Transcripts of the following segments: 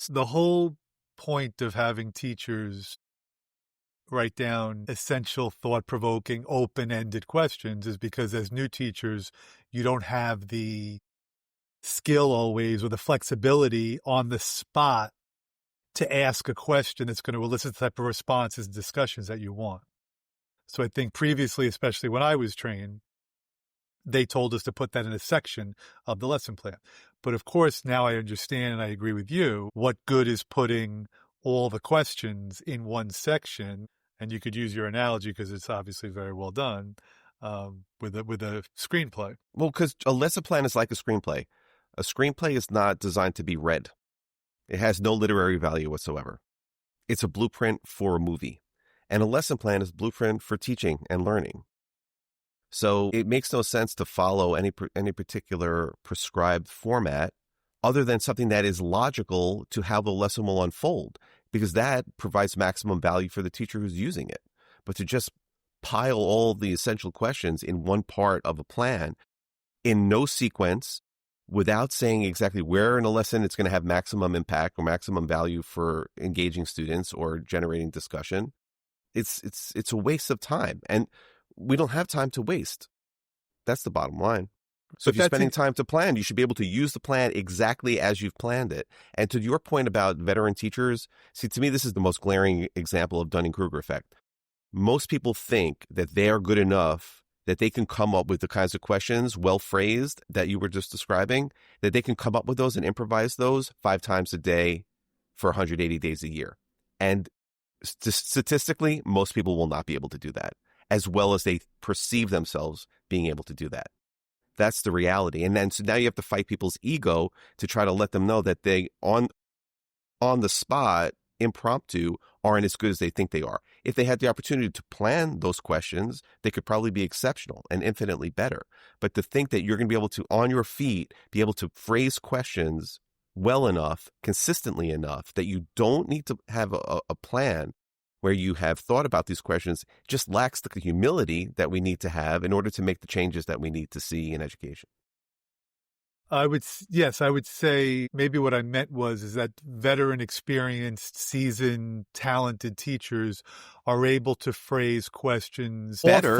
The whole point of having teachers write down essential, thought-provoking, open-ended questions is because as new teachers, you don't have the skill always or the flexibility on the spot to ask a question that's going to elicit the type of responses and discussions that you want. So I think previously, especially when I was trained, they told us to put that in a section of the lesson plan. But of course, now I understand and I agree with you, what good is putting all the questions in one section? And you could use your analogy because it's obviously very well done with a screenplay. Well, because a lesson plan is like a screenplay. A screenplay is not designed to be read. It has no literary value whatsoever. It's a blueprint for a movie. And a lesson plan is a blueprint for teaching and learning. So it makes no sense to follow any particular prescribed format other than something that is logical to how the lesson will unfold, because that provides maximum value for the teacher who's using it. But to just pile all the essential questions in one part of a plan in no sequence, without saying exactly where in a lesson it's going to have maximum impact or maximum value for engaging students or generating discussion, it's a waste of time. And we don't have time to waste. That's the bottom line. So if you're spending time to plan, you should be able to use the plan exactly as you've planned it. And to your point about veteran teachers, see, to me, this is the most glaring example of Dunning-Kruger effect. Most people think that they are good enough, that they can come up with the kinds of questions, well phrased, that you were just describing, that they can come up with those and improvise those 5 times a day for 180 days a year. And statistically, most people will not be able to do that, as well as they perceive themselves being able to do that. That's the reality. And then so now you have to fight people's ego to try to let them know that they, on the spot, impromptu, aren't as good as they think they are. If they had the opportunity to plan those questions, they could probably be exceptional and infinitely better. But to think that you're going to be able to, on your feet, be able to phrase questions well enough, consistently enough, that you don't need to have a plan where you have thought about these questions, just lacks the humility that we need to have in order to make the changes that we need to see in education. I would say maybe what I meant is that veteran, experienced, seasoned, talented teachers are able to phrase questions better.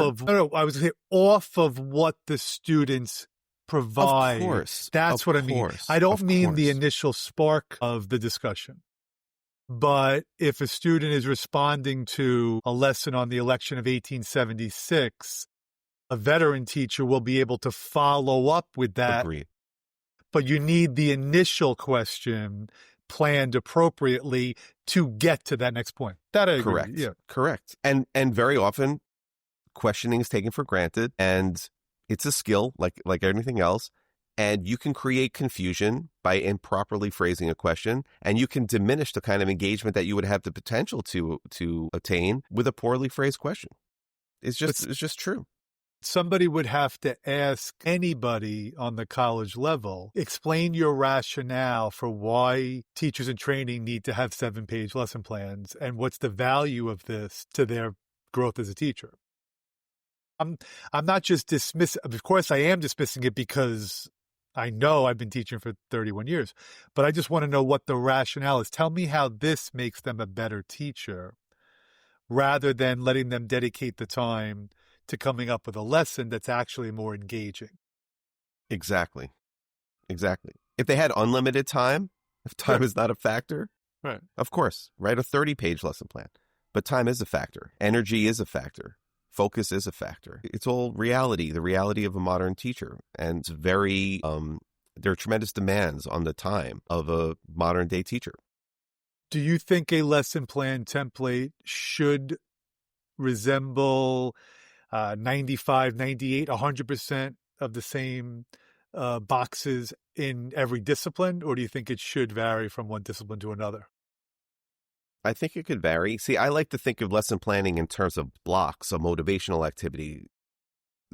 Off of what the students provide. Of course. That's what I mean. I don't mean the initial spark of the discussion. But if a student is responding to a lesson on the election of 1876, a veteran teacher will be able to follow up with that. Agreed. But you need the initial question planned appropriately to get to that next point. That I agree. Correct. Yeah. Correct. And very often questioning is taken for granted, and it's a skill like anything else. And you can create confusion by improperly phrasing a question, and you can diminish the kind of engagement that you would have the potential to attain with a poorly phrased question. It's just true. Somebody would have to ask anybody on the college level, explain your rationale for why teachers in training need to have 7-page lesson plans, and what's the value of this to their growth as a teacher. I'm not just dismissing. Of course, I am dismissing it because I know I've been teaching for 31 years, but I just want to know what the rationale is. Tell me how this makes them a better teacher rather than letting them dedicate the time to coming up with a lesson that's actually more engaging. Exactly. If they had unlimited time, if time is not a factor, right? Of course, write a 30-page lesson plan. But time is a factor. Energy is a factor. Focus is a factor. It's all reality, the reality of a modern teacher. And it's very, there are tremendous demands on the time of a modern day teacher. Do you think a lesson plan template should resemble 95, 98, 100% of the same boxes in every discipline? Or do you think it should vary from one discipline to another? I think it could vary. See, I like to think of lesson planning in terms of blocks, a motivational activity,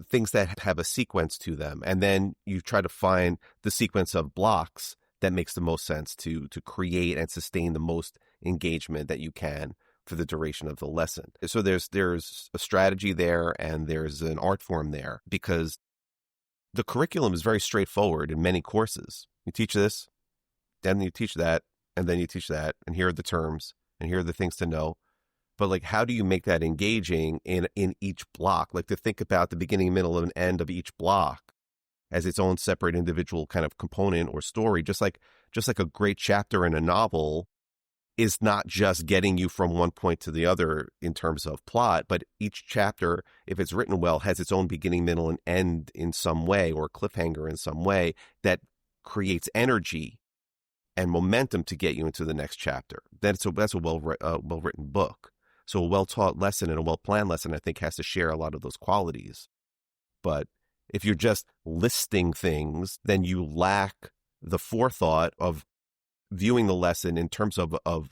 things that have a sequence to them. And then you try to find the sequence of blocks that makes the most sense to create and sustain the most engagement that you can for the duration of the lesson. So there's a strategy there, and there's an art form there, because the curriculum is very straightforward in many courses. You teach this, then you teach that, and then you teach that, and here are the terms, and here are the things to know. But like, how do you make that engaging in each block? Like to think about the beginning, middle, and end of each block as its own separate individual kind of component or story, just like a great chapter in a novel is not just getting you from one point to the other in terms of plot, but each chapter, if it's written well, has its own beginning, middle, and end in some way, or cliffhanger in some way that creates energy and momentum to get you into the next chapter. That's a well-written book. So a well-taught lesson and a well-planned lesson, I think, has to share a lot of those qualities. But if you're just listing things, then you lack the forethought of viewing the lesson in terms of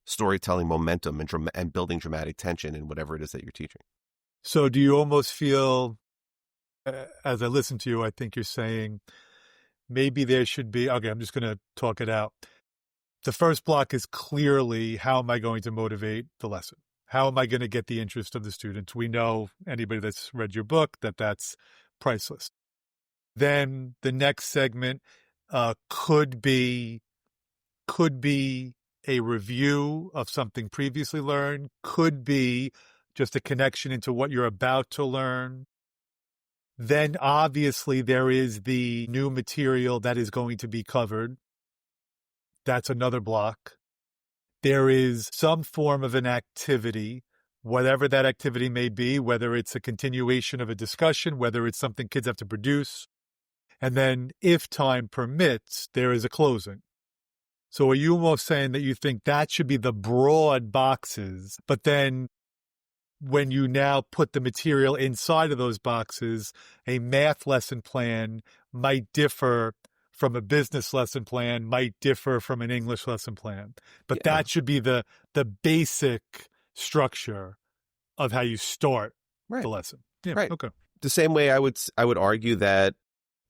storytelling momentum and building dramatic tension in whatever it is that you're teaching. So do you almost feel, as I listen to you, I think you're saying maybe there should be, okay, I'm just going to talk it out. The first block is clearly, how am I going to motivate the lesson? How am I going to get the interest of the students? We know, anybody that's read your book, that's priceless. Then the next segment could be a review of something previously learned, could be just a connection into what you're about to learn. Then obviously there is the new material that is going to be covered. That's another block. There is some form of an activity, whatever that activity may be, whether it's a continuation of a discussion, whether it's something kids have to produce. And then, if time permits, there is a closing. So are you almost saying that you think that should be the broad boxes, but then when you now put the material inside of those boxes, a math lesson plan might differ from a business lesson plan, might differ from an English lesson plan. But that should be the basic structure of how you start the lesson. Yeah, right. Okay. The same way I would argue that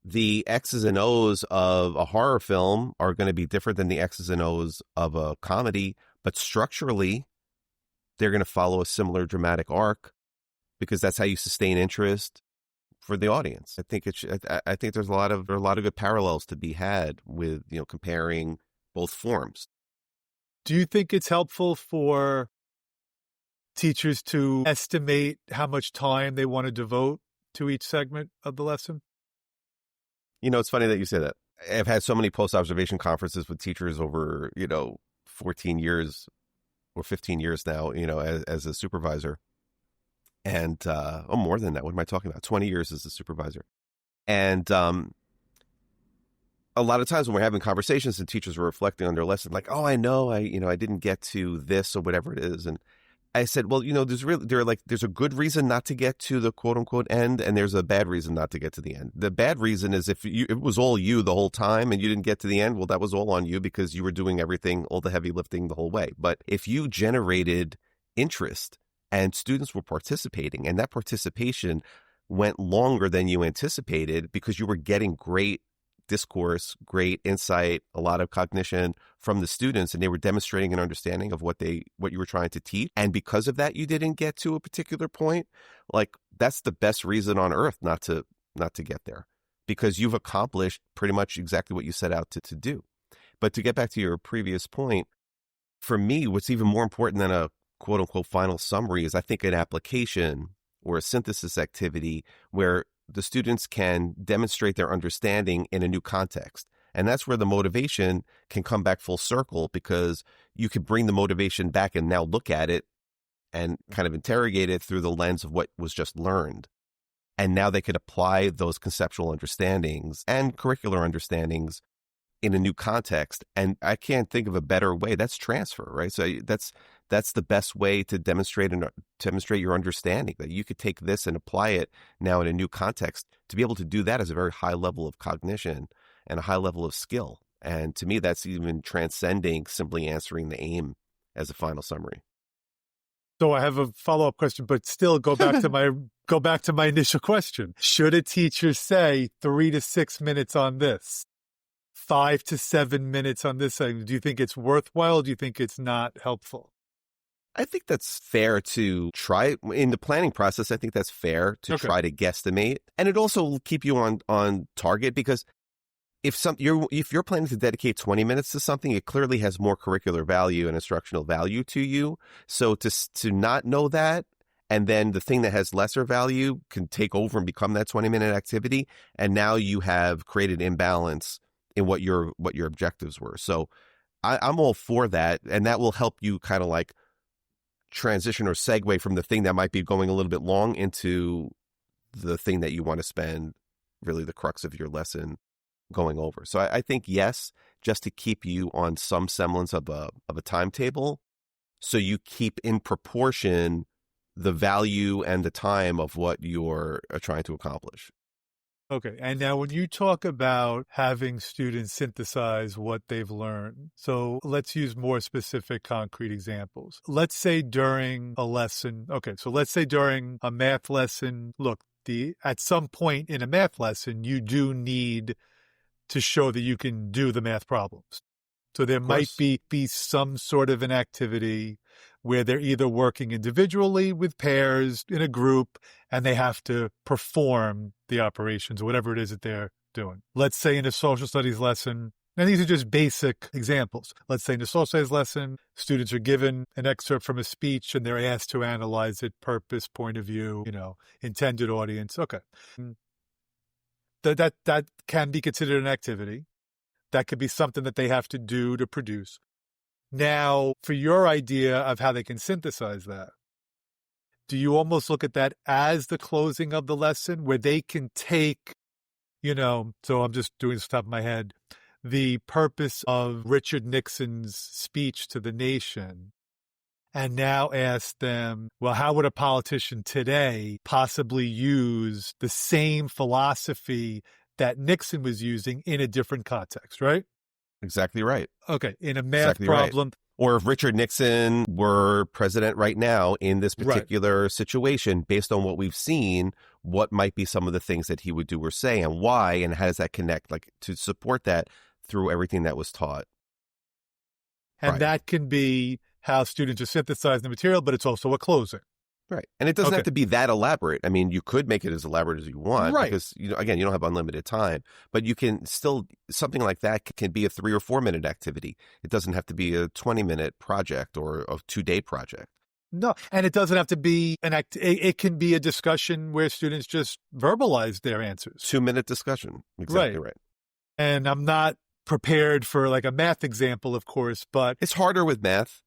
the X's and O's of a horror film are going to be different than the X's and O's of a comedy, but structurally, they're going to follow a similar dramatic arc because that's how you sustain interest for the audience. I think there's a lot of good parallels to be had with, comparing both forms. Do you think it's helpful for teachers to estimate how much time they want to devote to each segment of the lesson? It's funny that you say that. I've had so many post-observation conferences with teachers over, 14 years or 15 years now, as a supervisor. And, more than that, what am I talking about? 20 years as a supervisor. And a lot of times when we're having conversations and teachers are reflecting on their lesson, like, oh, I know, I didn't get to this or whatever it is. And I said, well, there's a good reason not to get to the quote unquote end, and there's a bad reason not to get to the end. The bad reason is if it was all you the whole time and you didn't get to the end, well, that was all on you because you were doing everything, all the heavy lifting the whole way. But if you generated interest and students were participating, and that participation went longer than you anticipated because you were getting great discourse, great insight, a lot of cognition from the students, and they were demonstrating an understanding of what you were trying to teach. And because of that, you didn't get to a particular point. Like, that's the best reason on earth not to get there, because you've accomplished pretty much exactly what you set out to do. But to get back to your previous point, for me, what's even more important than a quote unquote final summary is, I think, an application or a synthesis activity where the students can demonstrate their understanding in a new context. And that's where the motivation can come back full circle, because you could bring the motivation back and now look at it and kind of interrogate it through the lens of what was just learned. And now they could apply those conceptual understandings and curricular understandings in a new context. And I can't think of a better way. That's transfer, right? So that's the best way to demonstrate your understanding, that you could take this and apply it now in a new context. To be able to do that is a very high level of cognition and a high level of skill. And to me, that's even transcending simply answering the aim as a final summary. So I have a follow-up question, but still go back to my initial question. Should a teacher say 3 to 6 minutes on this, 5 to 7 minutes on this? Do you think it's worthwhile? Do you think it's not helpful? I think that's fair to try in the planning process. I think that's fair to try to guesstimate, and it also will keep you on target, because if you're planning to dedicate 20 minutes to something, it clearly has more curricular value and instructional value to you. So to not know that, and then the thing that has lesser value can take over and become that 20-minute activity, and now you have created imbalance in what your objectives were. So I'm all for that, and that will help you kind of like transition or segue from the thing that might be going a little bit long into the thing that you want to spend really the crux of your lesson going over. So I think yes, just to keep you on some semblance of a timetable, so you keep in proportion the value and the time of what you're trying to accomplish. Okay. And now when you talk about having students synthesize what they've learned, so let's use more specific concrete examples. Let's say during a lesson, so let's say during a math lesson, look, at some point in a math lesson, you do need to show that you can do the math problems. So there might be some sort of an activity where they're either working individually with pairs in a group and they have to perform the operations or whatever it is that they're doing. Let's say in a social studies lesson, and these are just basic examples. Let's say in a social studies lesson, students are given an excerpt from a speech and they're asked to analyze it, purpose, point of view, intended audience. Okay. That can be considered an activity. That could be something that they have to do to produce. Now, for your idea of how they can synthesize that, do you almost look at that as the closing of the lesson where they can take, so I'm just doing this off the top of my head, the purpose of Richard Nixon's speech to the nation and now ask them, well, how would a politician today possibly use the same philosophy that Nixon was using in a different context, right? Exactly right. Okay, in a math problem. Right. Or if Richard Nixon were president right now in this particular situation, based on what we've seen, what might be some of the things that he would do or say and why, and how does that connect, like to support that through everything that was taught. And that can be how students are synthesizing the material, but it's also a closing. Right. And it doesn't have to be that elaborate. I mean, you could make it as elaborate as you want because, again, you don't have unlimited time, but you can still, something like that can be a 3 or 4 minute activity. It doesn't have to be a 20-minute project or a 2-day project. No, and it doesn't have to be it can be a discussion where students just verbalize their answers. 2-minute discussion. Exactly right. And I'm not prepared for like a math example, of course, but it's harder with math.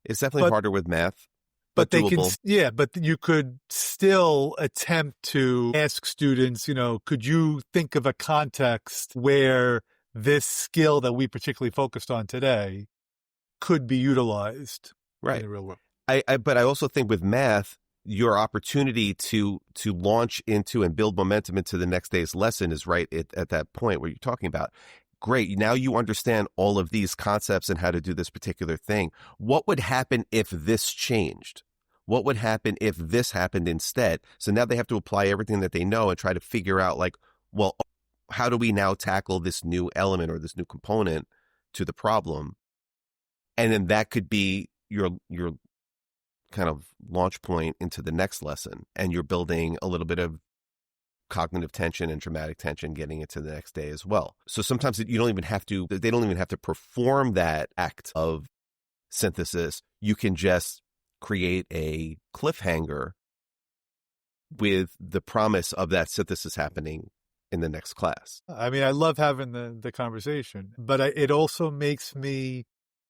It's definitely harder with math. But they can, but you could still attempt to ask students, could you think of a context where this skill that we particularly focused on today could be utilized in the real world? But I also think with math, your opportunity to launch into and build momentum into the next day's lesson is right at that point where you're talking about. Great. Now you understand all of these concepts and how to do this particular thing. What would happen if this changed? What would happen if this happened instead? So now they have to apply everything that they know and try to figure out well, how do we now tackle this new element or this new component to the problem? And then that could be your kind of launch point into the next lesson. And you're building a little bit of cognitive tension and dramatic tension getting into the next day as well. So sometimes they don't even have to perform that act of synthesis. You can just create a cliffhanger with the promise of that synthesis happening in the next class. I mean, I love having the conversation, but it also makes me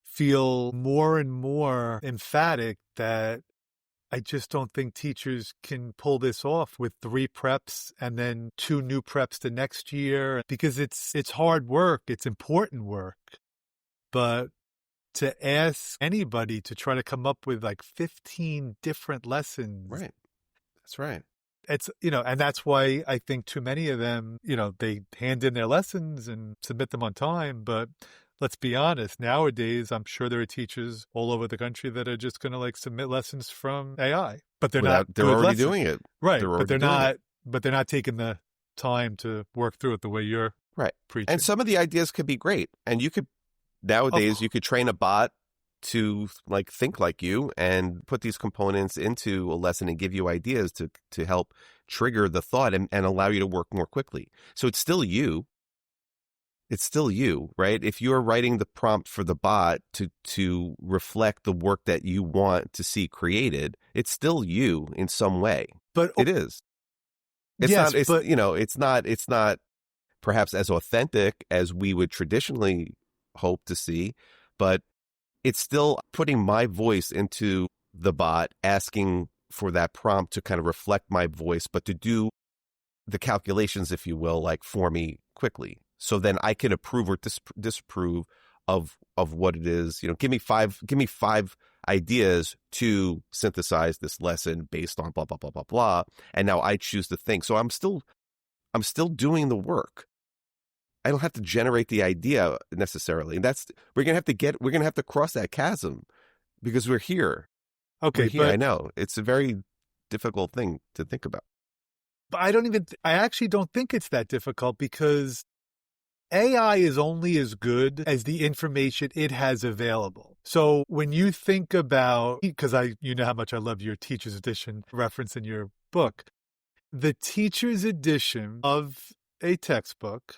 feel more and more emphatic that I just don't think teachers can pull this off with 3 preps and then 2 new preps the next year because it's hard work. It's important work. But to ask anybody to try to come up with like 15 different lessons. Right. That's right. It's, and that's why I think too many of them, they hand in their lessons and submit them on time. But let's be honest, nowadays, I'm sure there are teachers all over the country that are just going to submit lessons from AI, but they're not. They're already doing it. Right. But they're not taking the time to work through it the way you're preaching. And some of the ideas could be great. And you could, nowadays, you could train a bot to think like you and put these components into a lesson and give you ideas to help trigger the thought and allow you to work more quickly. So it's still you. it's still you, right? If you're writing the prompt for the bot to reflect the work that you want to see created, it's still you in some way. But It is. It's yes, not, it's, but it's not perhaps as authentic as we would traditionally hope to see, but it's still putting my voice into the bot, asking for that prompt to kind of reflect my voice, but to do the calculations, if you will, like for me quickly. So then I can approve or disapprove of what it is. Give me five ideas to synthesize this lesson based on blah, blah, blah, blah, blah. And now I choose the thing. So I'm still doing the work. I don't have to generate the idea necessarily. And we're going to have to cross that chasm because we're here. okay, We're here. but I know it's a very difficult thing to think about. But I actually don't think it's that difficult because AI is only as good as the information it has available. So when you think about, because you know how much I love your teacher's edition reference in your book, the teacher's edition of a textbook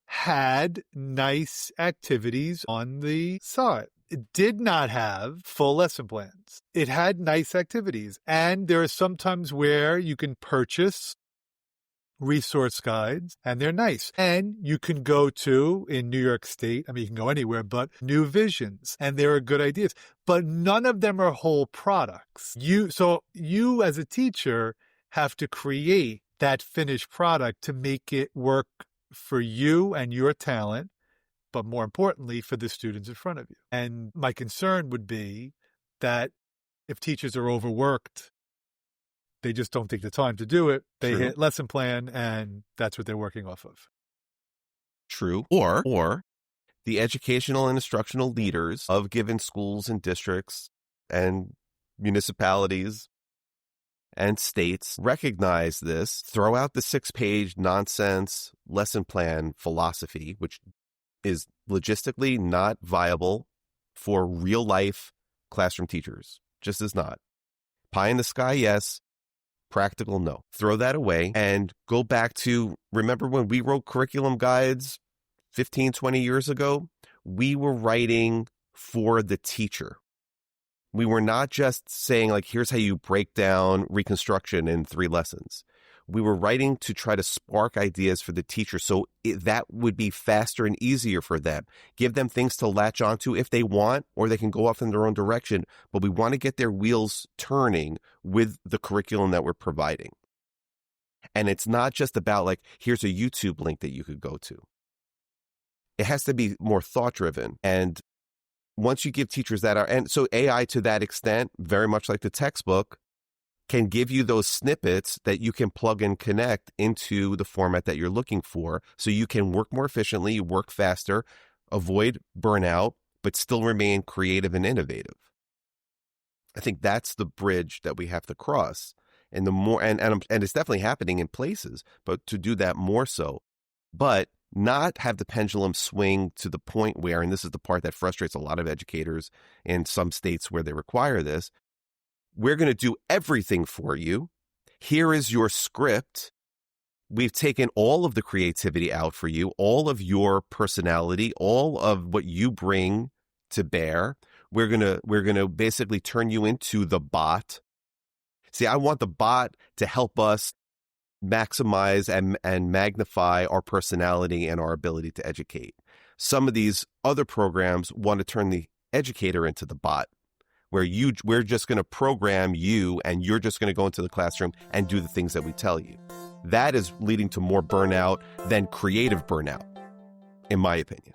had nice activities on the side. It did not have full lesson plans. It had nice activities. And there are some times where you can purchase resource guides and they're nice. And you can go to, in New York State, I mean, you can go anywhere, but New Visions, and there are good ideas. But none of them are whole products. So you as a teacher have to create that finished product to make it work for you and your talent, but more importantly, for the students in front of you. And my concern would be that if teachers are overworked, they just don't take the time to do it. They True. hit lesson plan, and that's what they're working off of. True. Or the educational and instructional leaders of given schools and districts and municipalities and states recognize this, throw out the 6-page nonsense lesson plan philosophy, which is logistically not viable for real life classroom teachers. Just is not. Pie in the sky, yes. Practical, no. Throw that away and go back to, remember when we wrote curriculum guides 15, 20 years ago? We were writing for the teacher. We were not just saying, like, here's how you break down Reconstruction in 3 lessons. We were writing to try to spark ideas for the teacher so that would be faster and easier for them. Give them things to latch onto if they want, or they can go off in their own direction. But we want to get their wheels turning with the curriculum that we're providing. And it's not just about, like, here's a YouTube link that you could go to. It has to be more thought-driven. And once you give teachers that, and so AI to that extent, very much like the textbook, can give you those snippets that you can plug and connect into the format that you're looking for so you can work more efficiently, work faster, avoid burnout, but still remain creative and innovative. I think that's the bridge that we have to cross. And the more, and it's definitely happening in places, but to do that more so, but not have the pendulum swing to the point where, and this is the part that frustrates a lot of educators in some states where they require this, we're going to do everything for you. Here is your script. We've taken all of the creativity out for you, all of your personality, all of what you bring to bear. We're going to basically turn you into the bot. See, I want the bot to help us maximize and magnify our personality and our ability to educate. Some of these other programs want to turn the educator into the bot, where we're just going to program you and you're just going to go into the classroom and do the things that we tell you. That is leading to more burnout than creative burnout, in my opinion.